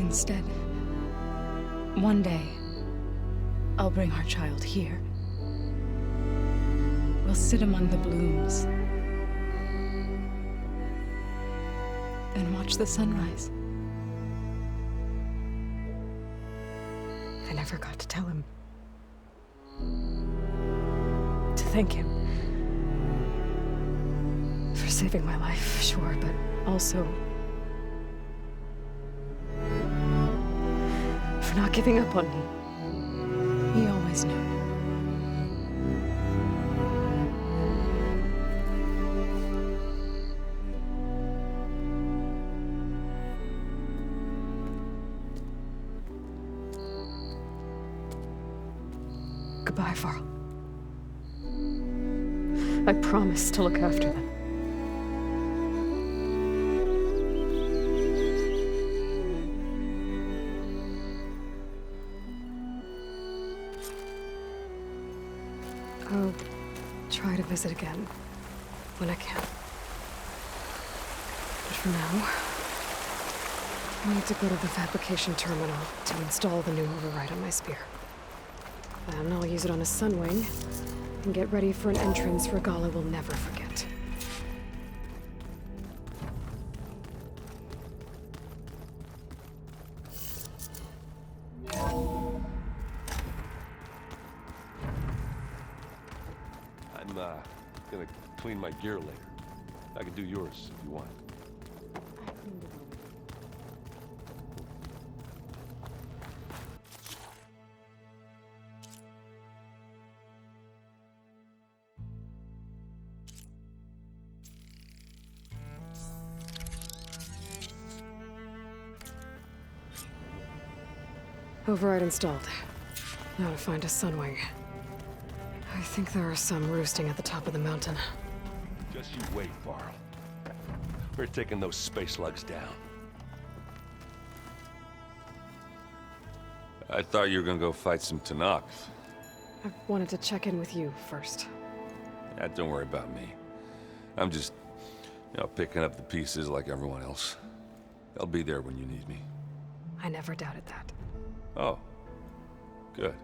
Instead, one day, I'll bring our child here. We'll sit among the blooms and watch the sunrise. I never got to tell him. To thank him. For saving my life, sure, but also for not giving up on me. He always knew. Goodbye, Varl. I promise to look after them. I'll try to visit again when I can. But for now, I need to go to the fabrication terminal to install the new override on my spear. Then I'll use it on a Sunwing and get ready for an entrance Regalla will never forget. I'm gonna clean my gear later. I can do yours if you want. Override installed. Now to find a Sunwing. I think there are some roosting at the top of the mountain. Just you wait, Varl. We're taking those space slugs down. I thought you were gonna go fight some Tenaks. I wanted to check in with you first. Don't worry about me. I'm just, picking up the pieces like everyone else. I'll be there when you need me. I never doubted that. Oh, good.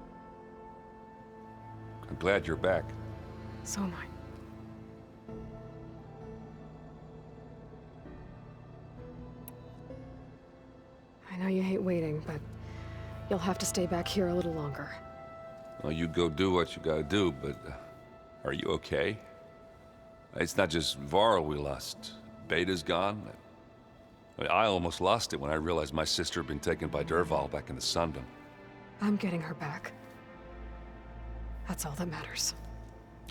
I'm glad you're back. So am I. I know you hate waiting, but you'll have to stay back here a little longer. Well, you go do what you gotta do, but are you okay? It's not just Varl we lost. Beta's gone. I almost lost it when I realized my sister had been taken by Dervahl back in the Sundom. I'm getting her back. That's all that matters.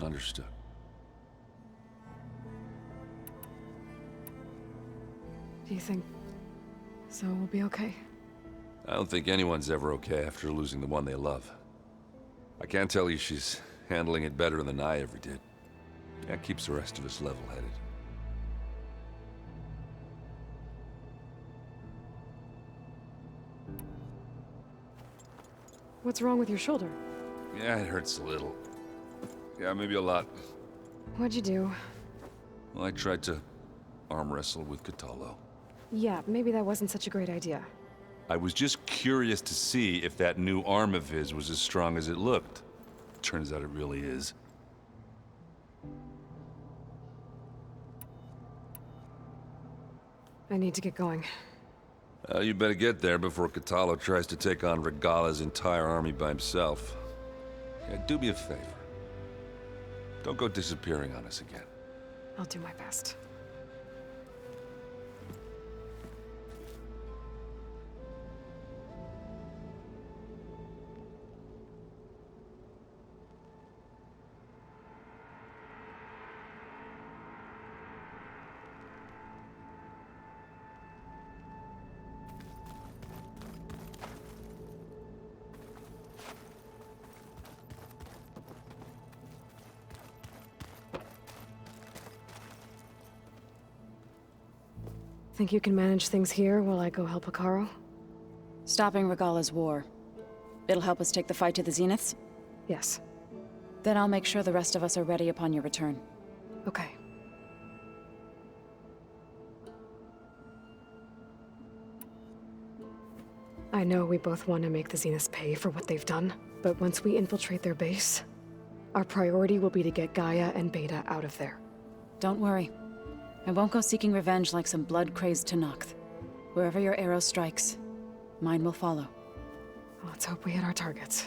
Understood. Do you think Zoe will be okay? I don't think anyone's ever okay after losing the one they love. I can't tell you she's handling it better than I ever did. That keeps the rest of us level-headed. What's wrong with your shoulder? Yeah, it hurts a little. Yeah, maybe a lot. What'd you do? Well, I tried to arm wrestle with Kotallo. Yeah, maybe that wasn't such a great idea. I was just curious to see if that new arm of his was as strong as it looked. Turns out it really is. I need to get going. You better get there before Kotallo tries to take on Regalla's entire army by himself. Yeah, do me a favor. Don't go disappearing on us again. I'll do my best. Think you can manage things here while I go help Hekarro? Stopping Regalla's war. It'll help us take the fight to the Zeniths? Yes. Then I'll make sure the rest of us are ready upon your return. Okay. I know we both want to make the Zeniths pay for what they've done, but once we infiltrate their base, our priority will be to get Gaia and Beta out of there. Don't worry. I won't go seeking revenge like some blood-crazed Tenakth. Wherever your arrow strikes, mine will follow. Let's hope we hit our targets.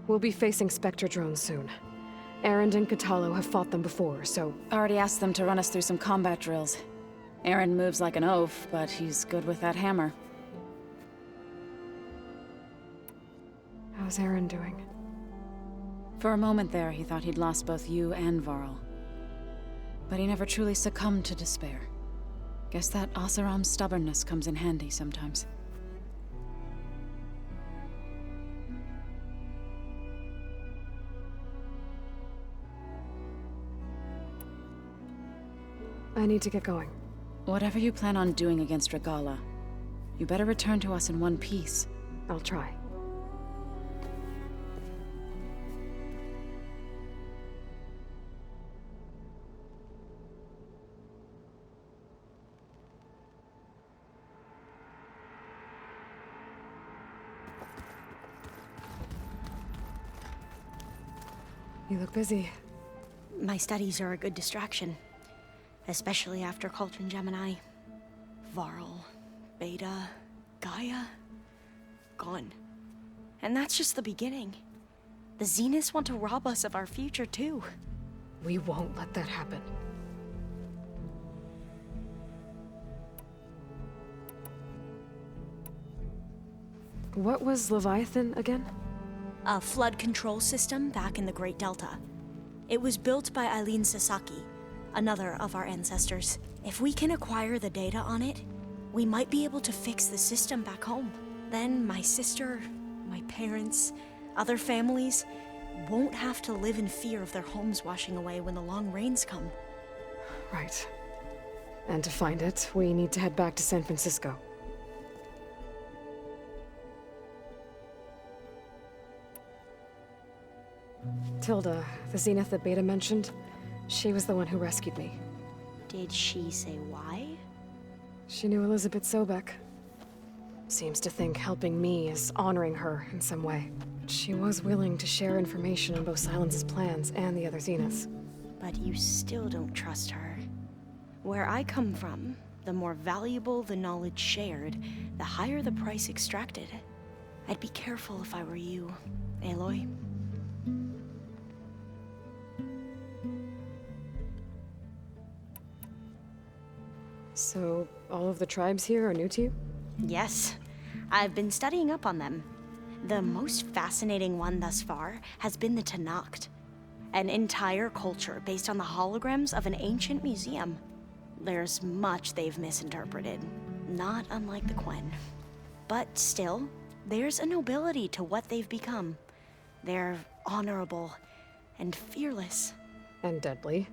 We'll be facing Spectre drones soon. Erend and Kotallo have fought them before, so... Already asked them to run us through some combat drills. Erend moves like an oaf, but he's good with that hammer. How's Erend doing? For a moment there, he thought he'd lost both you and Varl. But he never truly succumbed to despair. Guess that Oseram's stubbornness comes in handy sometimes. I need to get going. Whatever you plan on doing against Regalla, you better return to us in one piece. I'll try. You look busy. My studies are a good distraction. Especially after Cauldron Gemini. Varl, Beta, Gaia, gone. And that's just the beginning. The Zeniths want to rob us of our future, too. We won't let that happen. What was Leviathan again? A flood control system back in the Great Delta. It was built by Eileen Sasaki, another of our ancestors. If we can acquire the data on it, we might be able to fix the system back home. Then my sister, my parents, other families won't have to live in fear of their homes washing away when the long rains come. Right. And to find it, we need to head back to San Francisco. Tilda, the Zenith that Beta mentioned, she was the one who rescued me. Did she say why? She knew Elizabeth Sobek. Seems to think helping me is honoring her in some way. She was willing to share information on both Silence's plans and the other Zeniths. But you still don't trust her. Where I come from, the more valuable the knowledge shared, the higher the price extracted. I'd be careful if I were you, Aloy. So, all of the tribes here are new to you? Yes, I've been studying up on them. The most fascinating one thus far has been the Tenakth, an entire culture based on the holograms of an ancient museum. There's much they've misinterpreted, not unlike the Quen. But still, there's a nobility to what they've become. They're honorable and fearless. And deadly.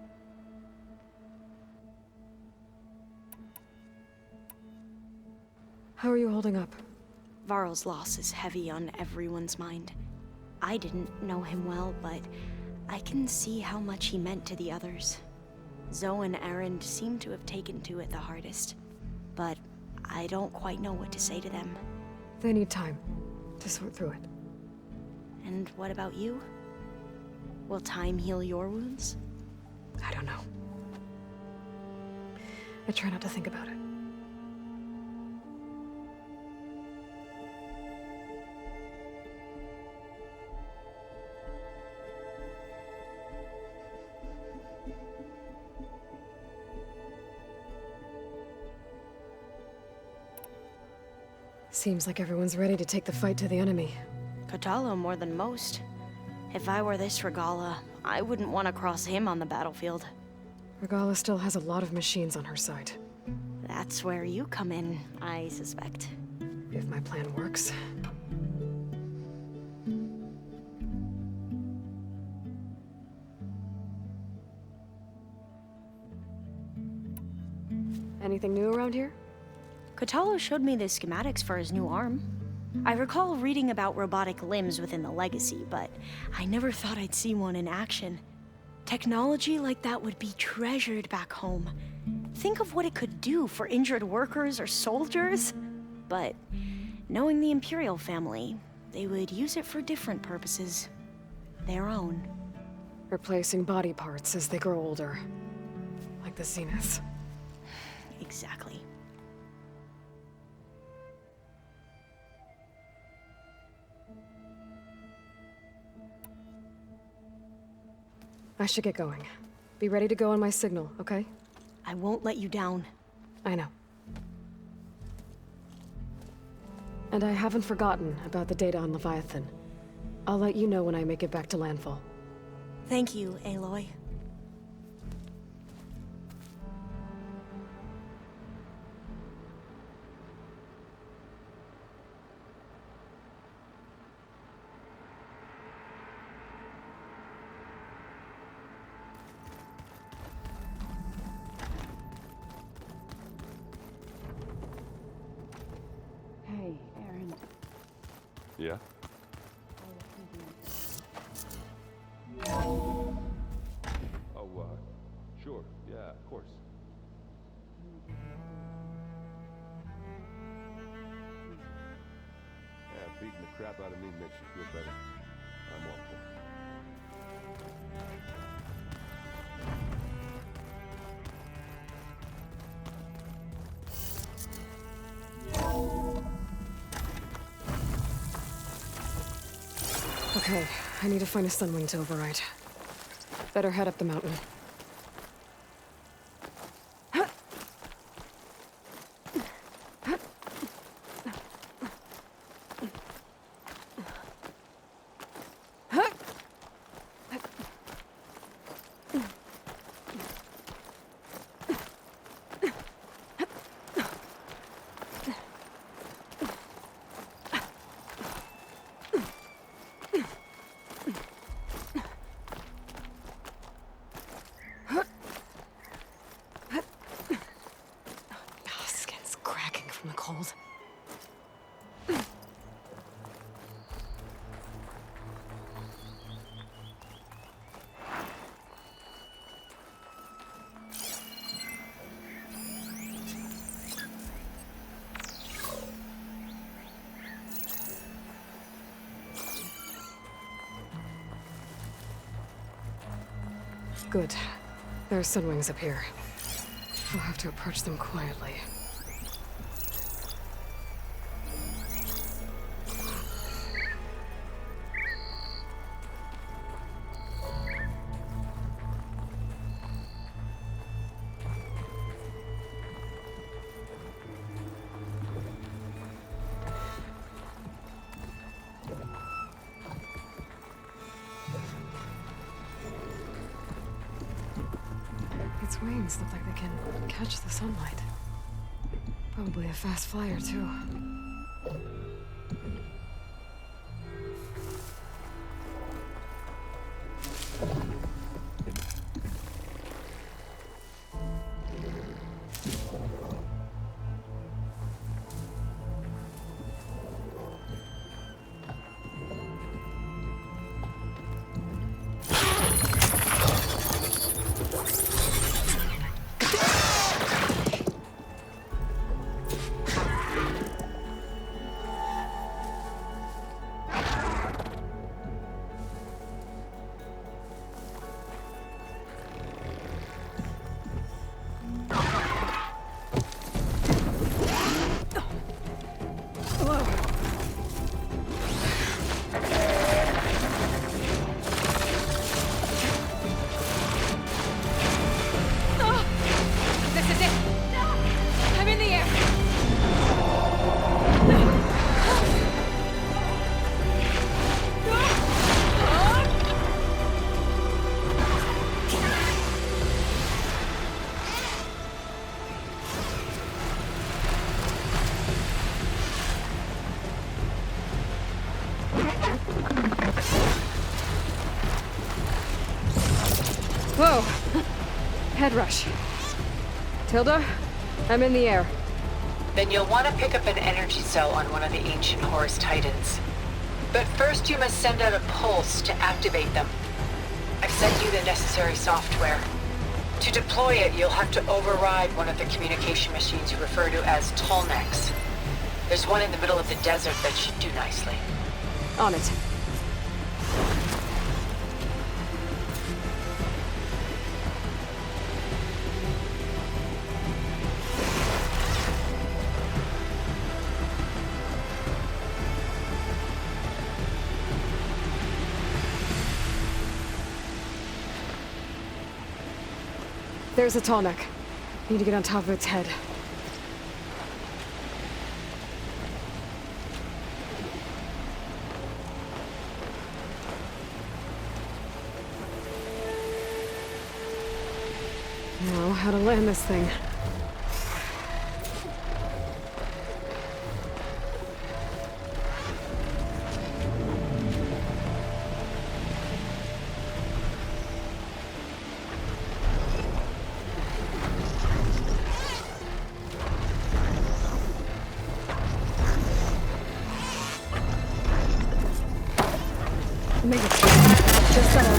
How are you holding up? Varl's loss is heavy on everyone's mind. I didn't know him well, but I can see how much he meant to the others. Zoe and Erend seem to have taken to it the hardest, but I don't quite know what to say to them. They need time to sort through it. And what about you? Will time heal your wounds? I don't know. I try not to think about it. Seems like everyone's ready to take the fight to the enemy. Kotallo more than most. If I were this Regalla, I wouldn't want to cross him on the battlefield. Regalla still has a lot of machines on her side. That's where you come in, I suspect. If my plan works. Anything new around here? Kotallo showed me the schematics for his new arm. I recall reading about robotic limbs within the Legacy, but I never thought I'd see one in action. Technology like that would be treasured back home. think of what it could do for injured workers or soldiers. But knowing the Imperial family, they would use it for different purposes. Their own. Replacing body parts as they grow older. Like the Zeniths. Exactly. I should get going. Be ready to go on my signal, okay? I won't let you down. I know. And I haven't forgotten about the data on Leviathan. I'll let you know when I make it back to landfall. Thank you, Aloy. Hey, Aaron. Yeah? Oh, sure. Yeah, of course. Yeah, beating the crap out of me makes you feel better. I'm all for it. Okay, I need to find a Sunwing to override. Better head up the mountain. Skin's cracking from the cold. Good. There are Sunwings up here. I'll have to approach them quietly. Its wings look like they can catch the sunlight. Probably a fast flyer, too. Whoa! Head rush. Tilda, I'm in the air. Then you'll want to pick up an energy cell on one of the ancient Horus Titans. But first you must send out a pulse to activate them. I've sent you the necessary software. To deploy it, you'll have to override one of the communication machines you refer to as Tallnecks. There's one in the middle of the desert that should do nicely. On it. There's a Tallneck. Need to get on top of its head. Now, how to land this thing. Make it just settle.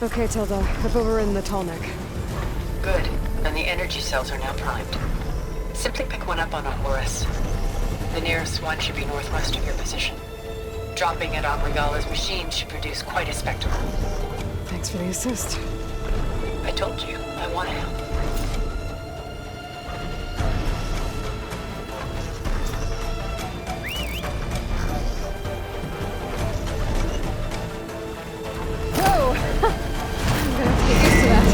Okay, Tilda. I've overridden the Tallneck. Good. And the energy cells are now primed. Simply pick one up on a Horus. The nearest one should be northwest of your position. Dropping it on Regala's machine should produce quite a spectacle. Thanks for the assist. I told you, I want to help. Whoa! I'm gonna have to get used to that.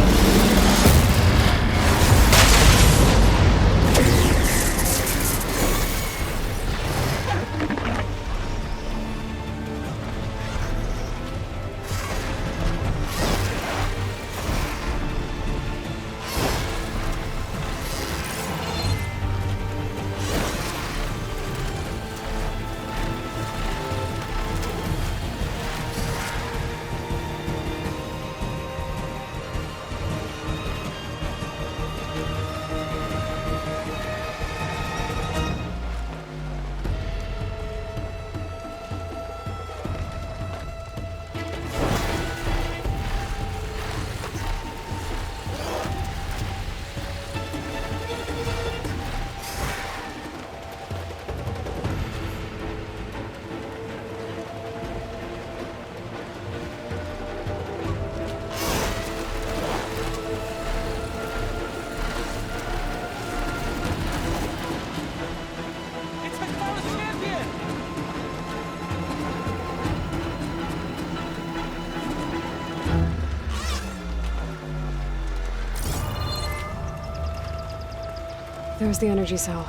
There's the energy cell.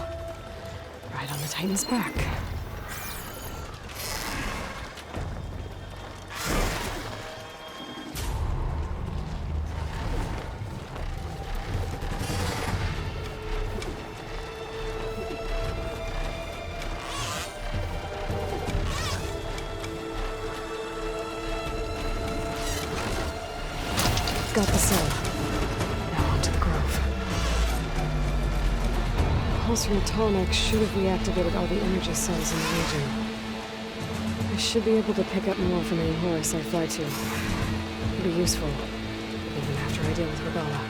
Right on the Titan's back. Got the cell. Now onto the Grove. Pulse from Tallneck should have reactivated all the energy cells in the region. I should be able to pick up more from any Horus I fly to. It'll be useful, even after I deal with Regala.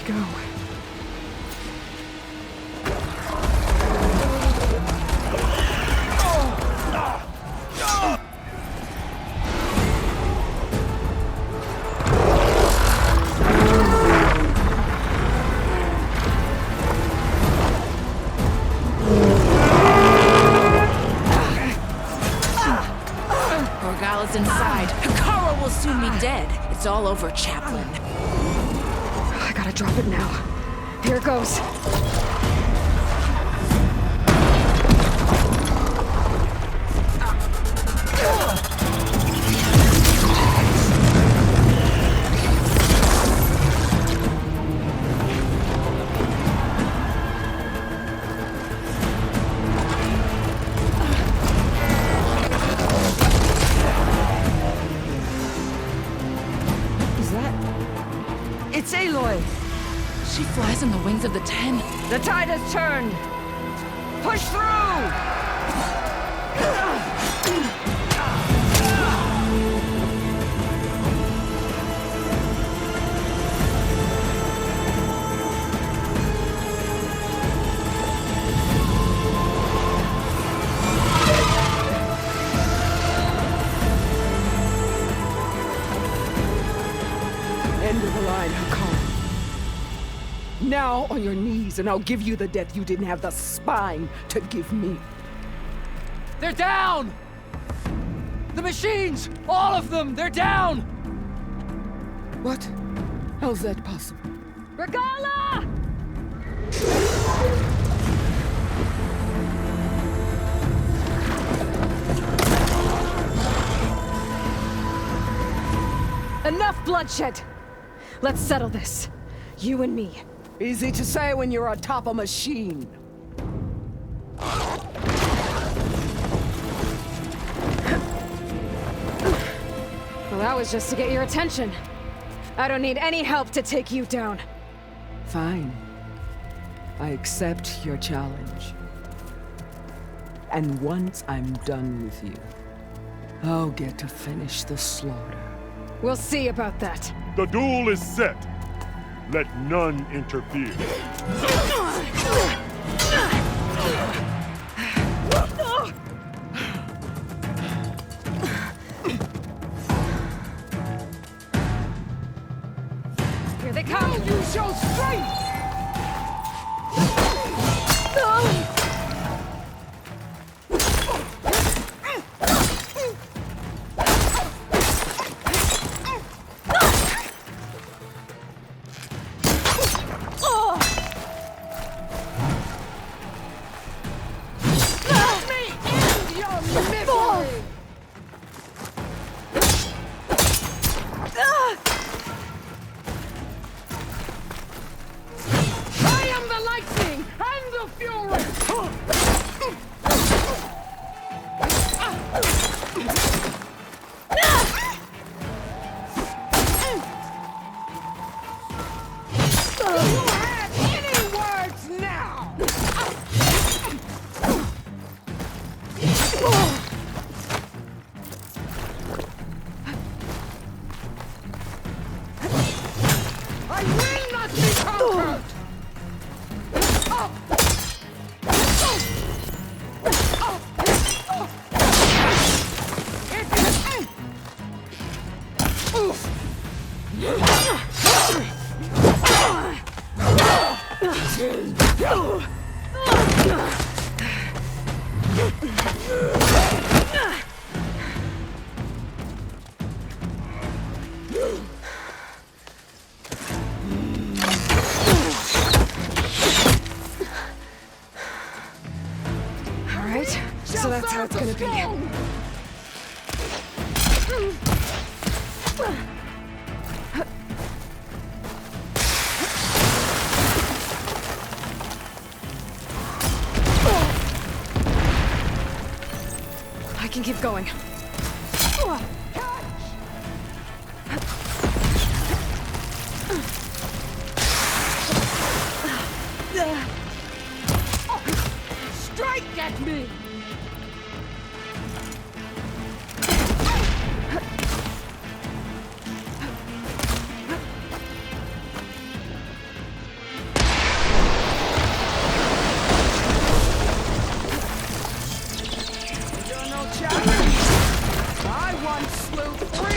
go. Morgala's inside. Hikaru will soon be dead. It's all over, Chaplain. I gotta drop it now. Here it goes. It's Aloy! She flies on the wings of the Ten. The tide has turned! Push through! End of the line, Hikaru. Now on your knees, and I'll give you the death you didn't have the spine to give me. They're down! The machines! All of them! They're down! What? How's that possible? Regala! Enough bloodshed! Let's settle this. You and me. Easy to say when you're on top of a machine. Well, that was just to get your attention. I don't need any help to take you down. Fine. I accept your challenge. And once I'm done with you, I'll get to finish the slaughter. We'll see about that. The duel is set. Let none interfere. Here they come! Use your strength! So that's how it's gonna be. I can keep going. Strike at me! slew 3!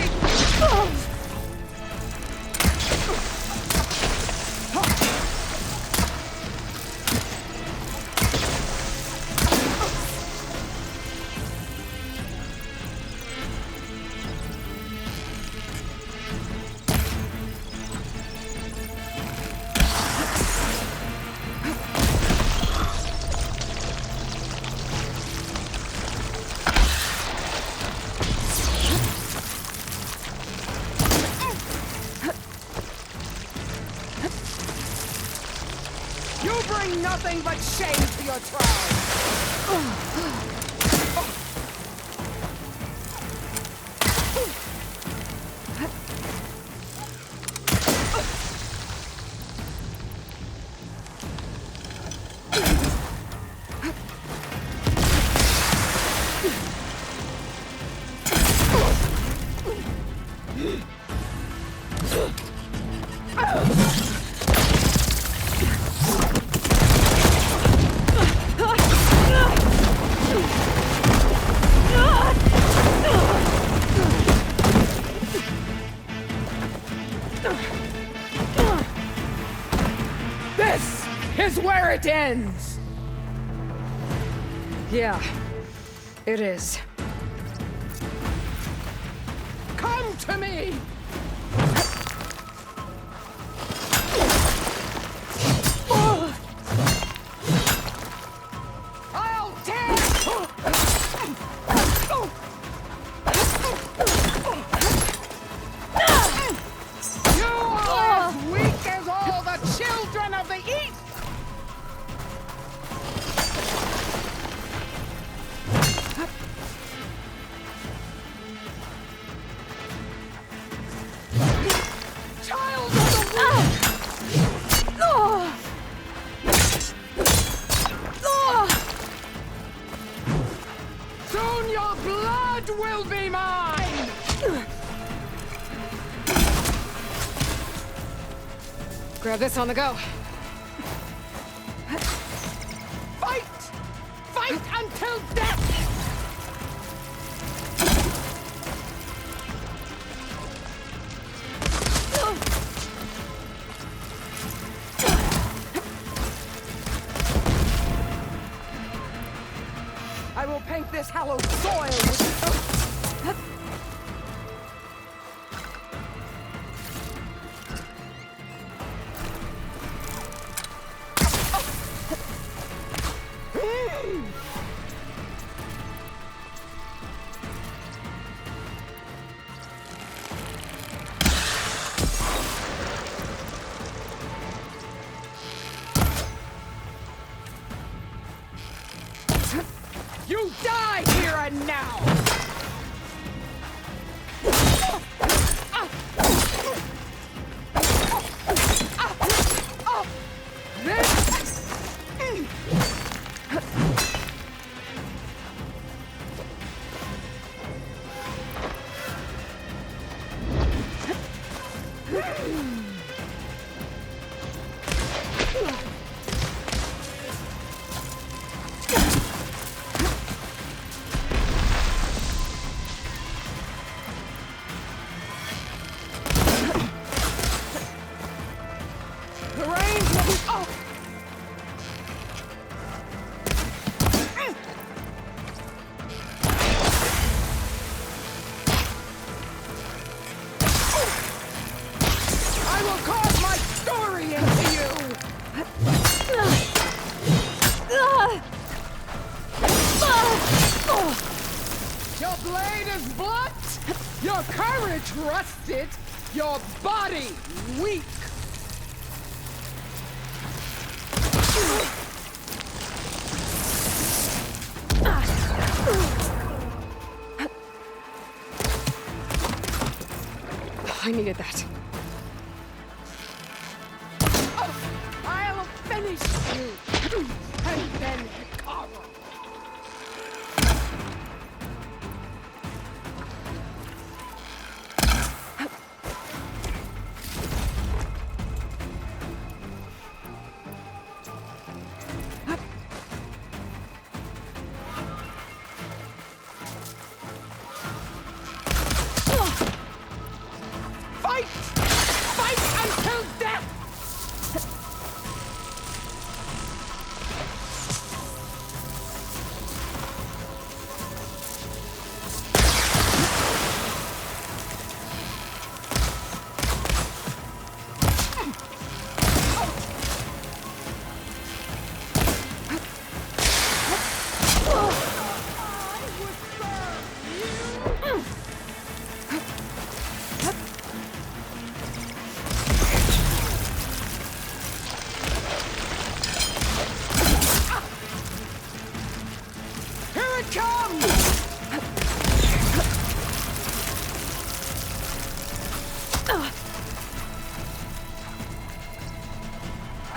You bring nothing but shame to your tribe! This is where it ends! Yeah, it is. Come to me! I'll tear! You are as weak as all the children of the East! Child of the Soon your blood will be mine! Grab this on the go. Fight! Fight until death! I will paint this hallowed soil with... You die here and now! The range will be off! I will carve my story into you! Your blade is blunt, your courage rusted, your body weak. I needed that. I'll finish you, and then Hikaru. Fight! Fight until death!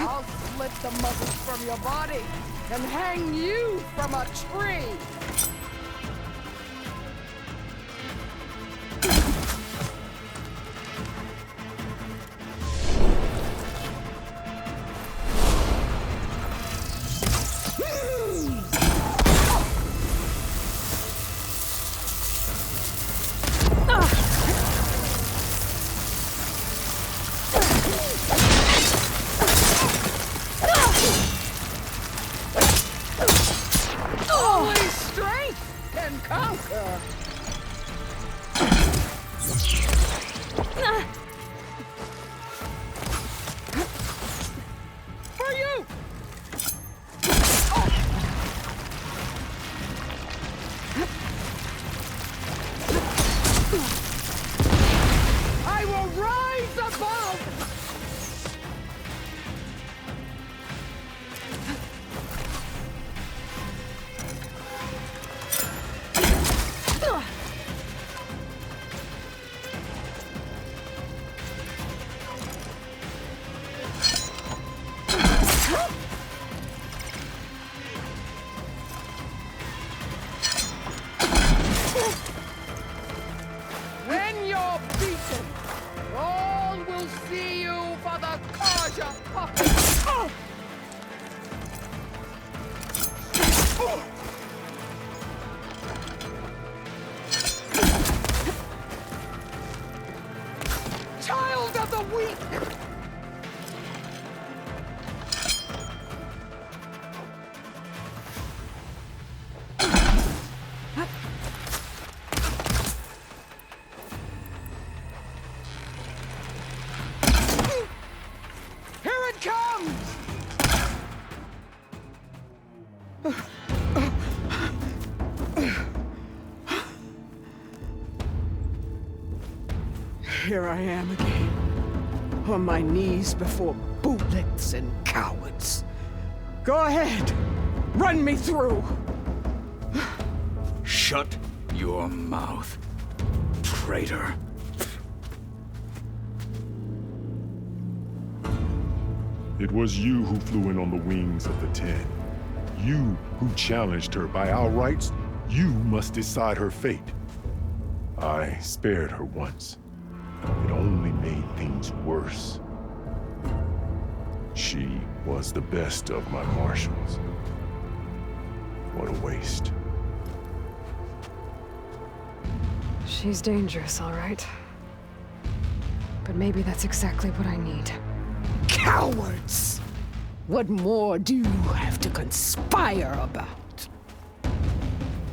I'll split the muscles from your body and hang you from a tree! Only strength can conquer! For you! I will rise above! When you're beaten, all will see you for the Karja puppet! Child of the weak! Here it comes! Here I am again, on my knees before bootlets and cowards. Go ahead, run me through! Shut your mouth, traitor. It was you who flew in on the wings of the Ten. You who challenged her. By our rights, you must decide her fate. I spared her once. It only made things worse. She was the best of my marshals. What a waste. She's dangerous, all right. But maybe that's exactly what I need. Cowards! What more do you have to conspire about?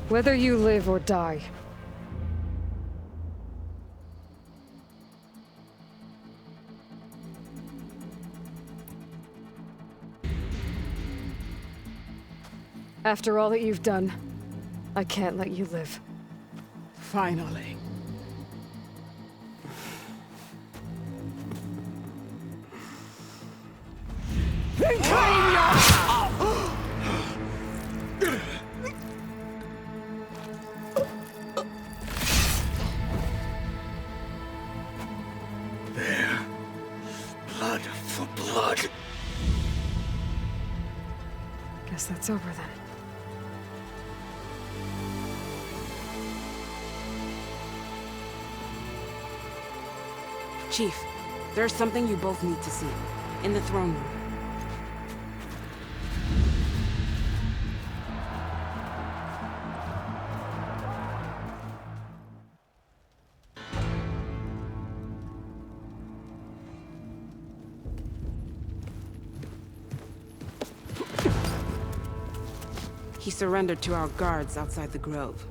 Whether you live or die. After all that you've done, I can't let you live. Finally. Then claim your... There. Blood for blood. Guess that's over then. Chief, there's something you both need to see. In the throne room. He surrendered to our guards outside the grove.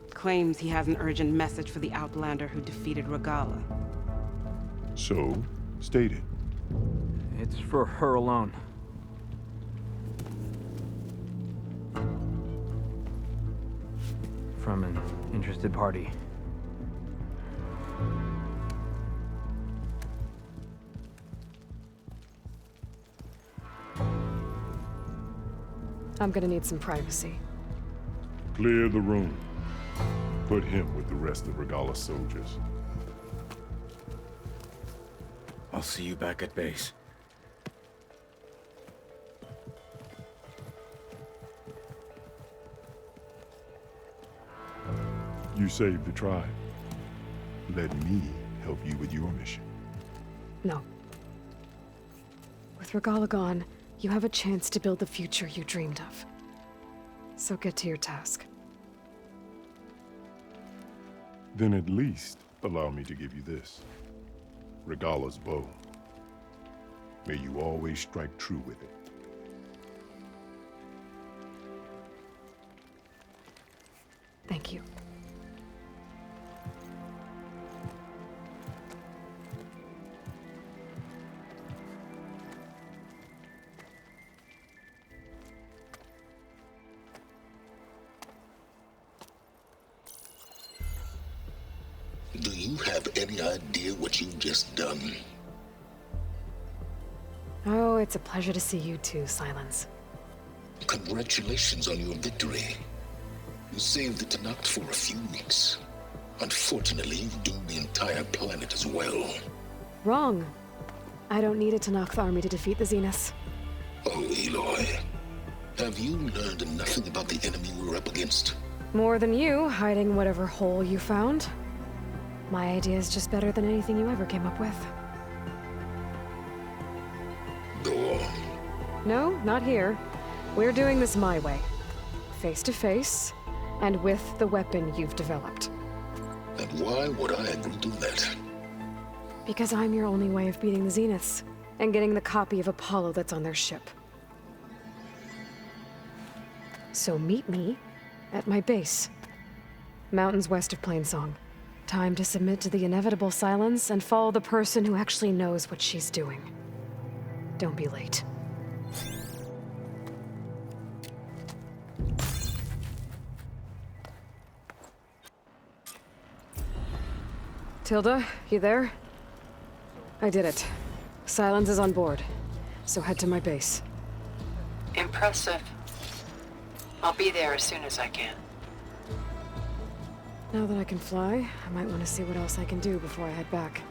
Claims he has an urgent message for the Outlander who defeated Regalla. So, state it. It's for her alone. From an interested party. I'm gonna need some privacy. Clear the room. Put him with the rest of Regalla's soldiers. I'll see you back at base. You saved the tribe. Let me help you with your mission. No. With Regalla gone, you have a chance to build the future you dreamed of. So get to your task. Then at least allow me to give you this. Regalla's bow. May you always strike true with it. Thank you. Do you have any idea what you've just done? Oh, it's a pleasure to see you too, Silence. Congratulations on your victory. You saved the Tenakth for a few weeks. Unfortunately, you've doomed the entire planet as well. Wrong. I don't need a Tenakth army to defeat the Zeniths. Oh, Aloy. Have you learned nothing about the enemy we're up against? More than you, hiding whatever hole you found. My idea is just better than anything you ever came up with. Go on. No, not here. We're doing this my way. Face to face, and with the weapon you've developed. And why would I agree to that? Because I'm your only way of beating the Zeniths, and getting the copy of Apollo that's on their ship. So meet me at my base. Mountains west of Plainsong. Time to submit to the inevitable silence and follow the person who actually knows what she's doing. Don't be late. Tilda, you there? I did it. Silence is on board, so head to my base. Impressive. I'll be there as soon as I can. Now that I can fly, I might want to see what else I can do before I head back.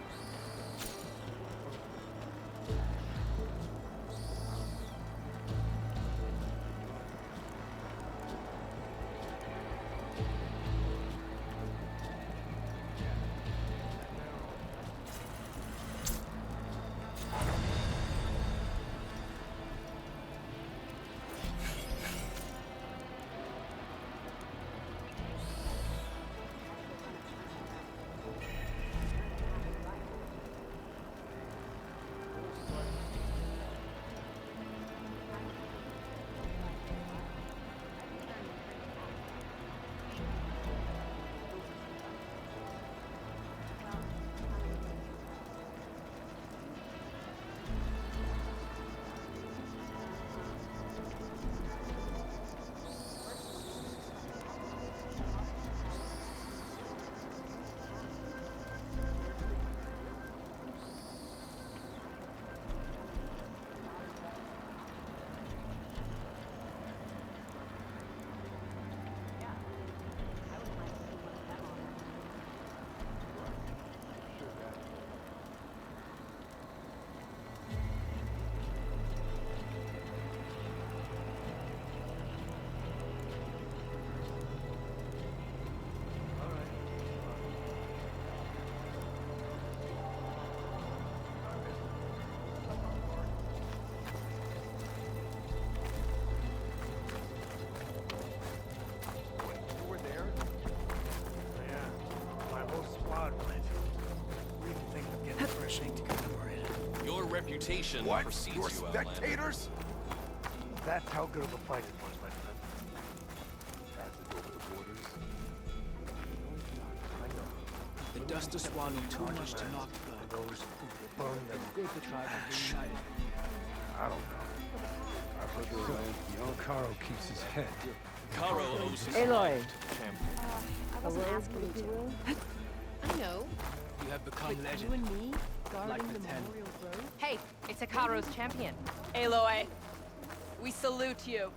Your reputation precedes you, Outlander. Spectators? That's how good of a fight it was, my friend. must have swallowed too much to knock blood. Those who burn them. Good the tribe is reunited. I don't know. I've heard the young Karo keeps his head. Karo owes his Aloy. life to the champion. I wasn't asking you to. I know. You have become But legend. you and me, guarding Like the the Ten. Memorial Grove? Hey, it's Hikaru's champion. Aloy, we salute you.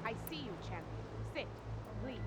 I see you, champion. Sit, please.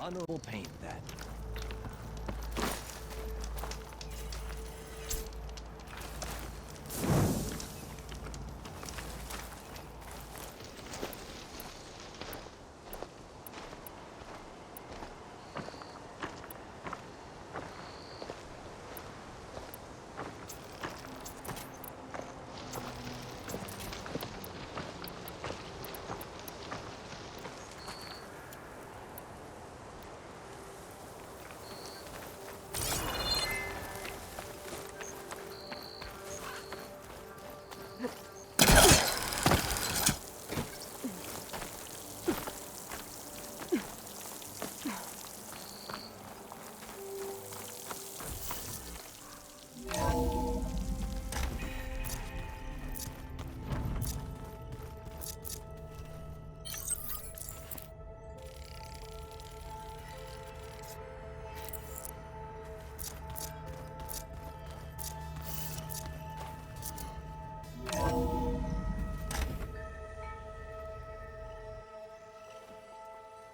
Honorable paint, that.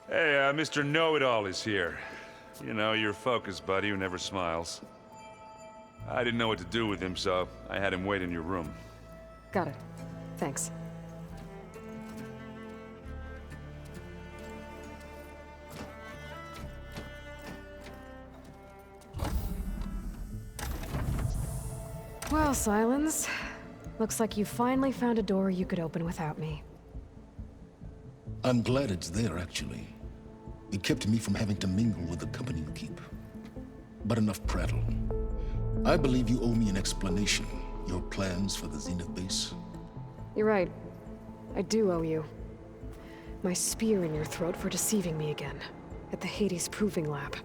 Hey, Mr. Know-It-All is here. You know, your focus buddy who never smiles. I didn't know what to do with him, so I had him wait in your room. Got it. Thanks. Well, Silence. Looks like you finally found a door you could open without me. I'm glad it's there, actually. It kept me from having to mingle with the company you keep. But enough prattle. I believe you owe me an explanation. Your plans for the Zenith base? You're right. I do owe you. My spear in your throat for deceiving me again. At the Hades Proving Lab.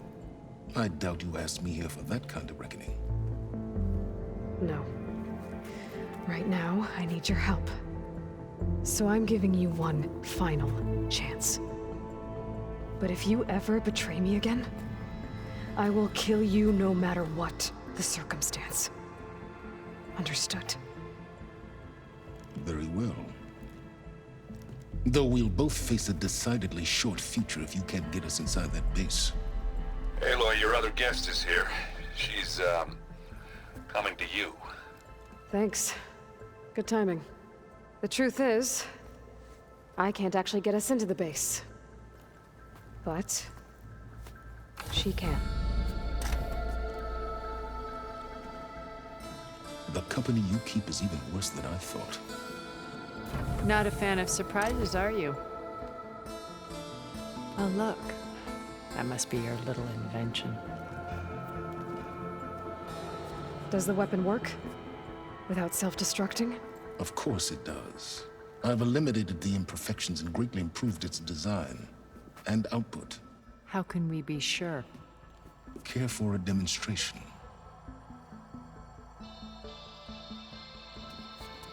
I doubt you asked me here for that kind of reckoning. No. Right now, I need your help. So I'm giving you one final chance. But if you ever betray me again, I will kill you no matter what the circumstance. Understood? Very well. Though we'll both face a decidedly short future if you can't get us inside that base. Aloy, your other guest is here. She's, coming to you. Thanks. Good timing. The truth is, I can't actually get us into the base. But she can. The company you keep is even worse than I thought. Not a fan of surprises, are you? Oh, look. That must be your little invention. Does the weapon work? Without self-destructing? Of course it does. I've eliminated the imperfections and greatly improved its design and output. How can we be sure? Care for a demonstration?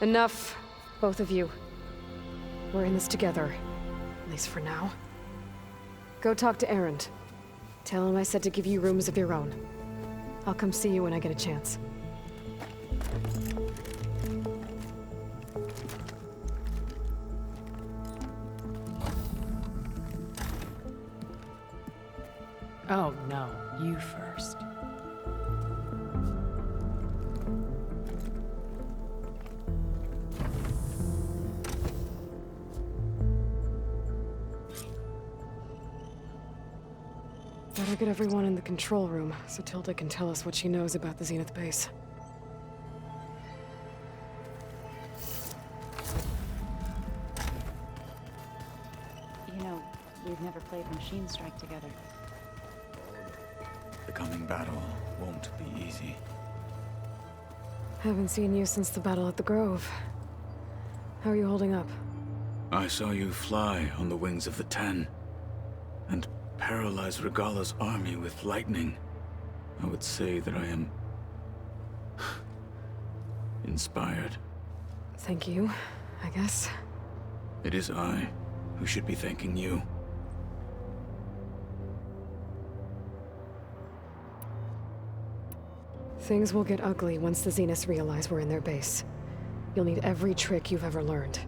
Enough, both of you. We're in this together, at least for now. Go talk to Erend. Tell him I said to give you rooms of your own. I'll come see you when I get a chance. Oh, no. You first. Better get everyone in the control room, so Tilda can tell us what she knows about the Zenith base. You know, we've never played Machine Strike together. The coming battle won't be easy. Haven't seen you since the battle at the Grove. How are you holding up? I saw you fly on the wings of the Ten, and paralyze Regalla's army with lightning. I would say that I am inspired. Thank you, I guess. It is I who should be thanking you. Things will get ugly once the Zeniths realize we're in their base. You'll need every trick you've ever learned.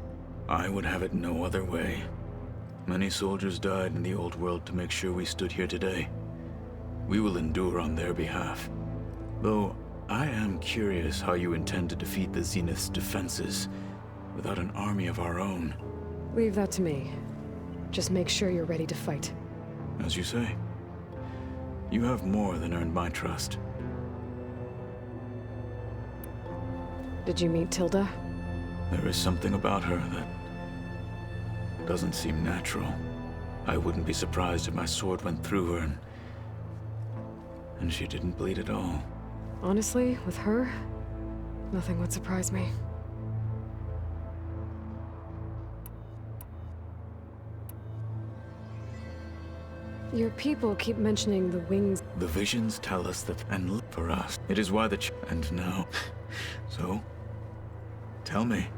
I would have it no other way. Many soldiers died in the old world to make sure we stood here today. We will endure on their behalf. Though, I am curious how you intend to defeat the Zenith's defenses without an army of our own. Leave that to me. Just make sure you're ready to fight. As you say. You have more than earned my trust. Did you meet Tilda? There is something about her that doesn't seem natural. I wouldn't be surprised if my sword went through her and she didn't bleed at all. Honestly, with her, nothing would surprise me. Your people keep mentioning the wings. The visions tell us that, and look for us. It is why and now. So, tell me.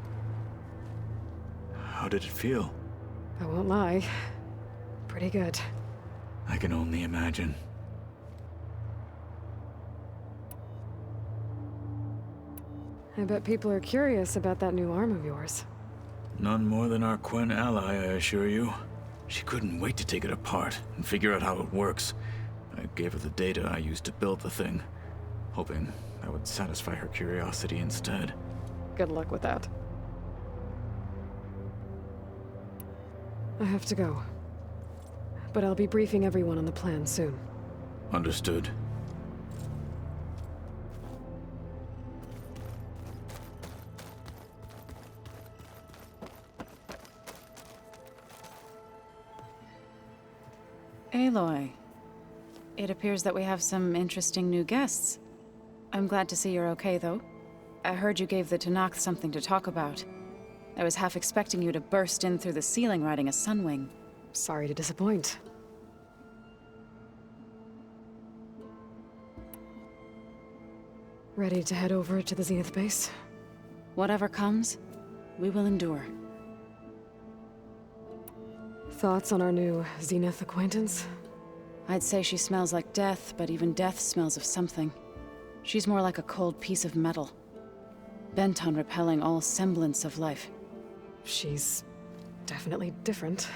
How did it feel? I won't lie. Pretty good. I can only imagine. I bet people are curious about that new arm of yours. None more than our Quen ally, I assure you. She couldn't wait to take it apart and figure out how it works. I gave her the data I used to build the thing, hoping that would satisfy her curiosity instead. Good luck with that. I have to go. But I'll be briefing everyone on the plan soon. Understood. Aloy, it appears that we have some interesting new guests. I'm glad to see you're okay, though. I heard you gave the Tenakth something to talk about. I was half expecting you to burst in through the ceiling riding a Sunwing. Sorry to disappoint. Ready to head over to the Zenith base? Whatever comes, we will endure. Thoughts on our new Zenith acquaintance? I'd say she smells like death, but even death smells of something. She's more like a cold piece of metal, bent on repelling all semblance of life. She's definitely different.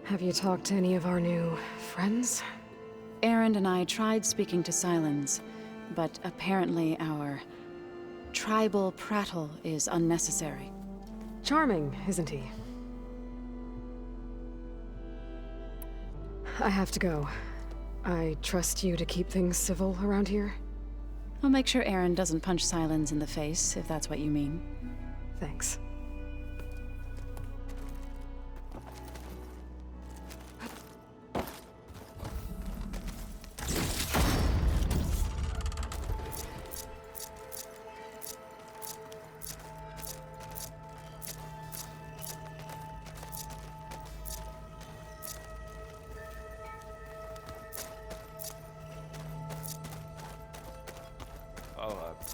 Have you talked to any of our new friends? Erend and I tried speaking to Sylens, but apparently our tribal prattle is unnecessary. Charming, isn't he? I have to go. I trust you to keep things civil around here. I'll make sure Erend doesn't punch Sylens in the face, if that's what you mean. Thanks.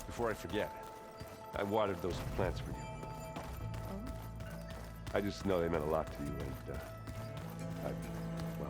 Before I forget, I watered those plants for you. I just know they meant a lot to you, and, well...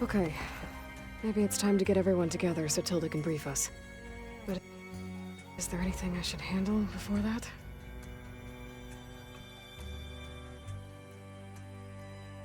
Okay. Maybe it's time to get everyone together so Tilda can brief us. But is there anything I should handle before that?